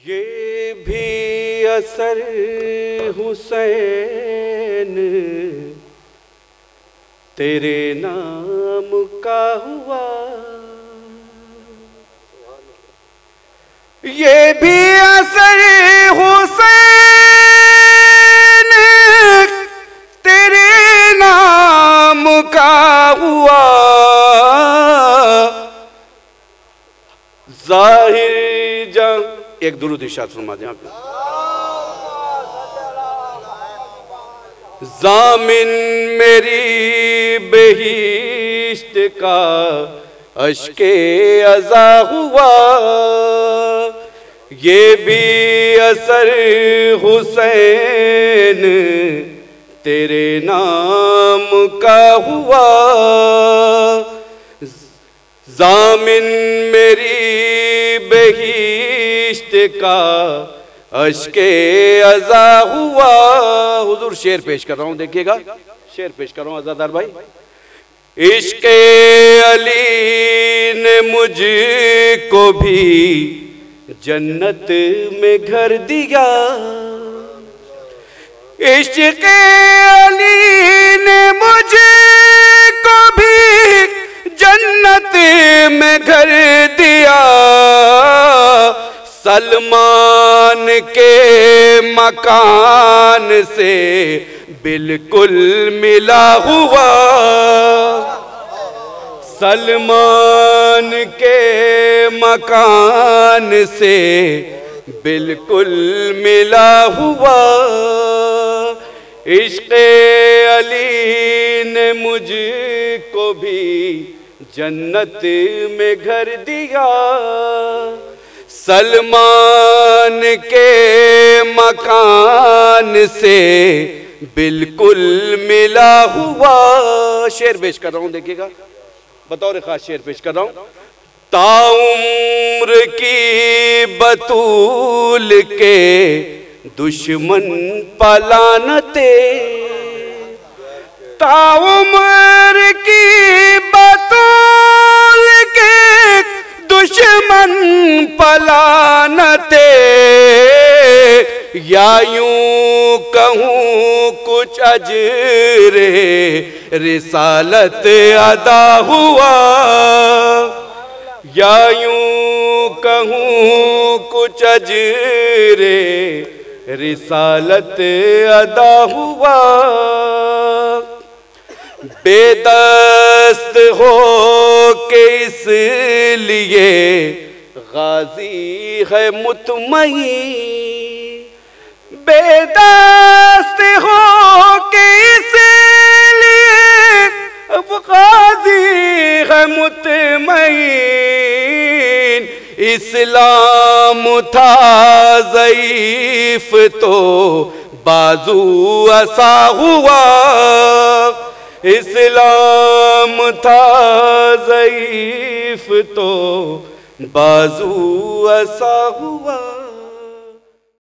یہ بھی اثر حسین تیرے نام کا ہوا، یہ بھی اثر حسین تیرے نام کا ہوا، ظاہر جان ایک درود ارشاد فرما دیں آپ. ضامن میری بہشت کا اشک عزا ہوا، یہ بھی اثر حسین تیرے نام کا ہوا، ضامن میری بہشت کا اشک عزا ہوا. حضور شعر پیش کر رہا ہوں، دیکھیے گا شعر پیش کر رہا ہوں عزادار بھائی. عشق علی نے مجھ کو بھی جنت میں گھر دیا، عشق علی نے مجھ کو بھی جنت میں گھر دیا، سلمان کے مکان سے بالکل ملا ہوا، سلمان کے مکان سے بالکل ملا ہوا، عشق علی نے مجھ کو بھی جنت میں گھر دیا، سلمان کے مکان سے بالکل ملا ہوا. شعر پیش کر رہا ہوں، دیکھیے گا بطور خاص شعر پیش کر رہا ہوں. تا عمر کی بطول کے دشمن پلانتے، تا عمر کی بطول کے دشمن پلانتے، یا یوں کہوں کچھ اجر رسالت ادا ہوا، یا یوں کہوں کچھ اجر رسالت ادا ہوا، بے دست ہو کے اس لیے غازی ہے مطمئن، بے دست ہو کے اس لیے غازی ہے مطمئن، اسلام تھا ضعیف تو بازو ایسا ہوا، اسلام تھا ضعیف تو بازو ایسا ہوا.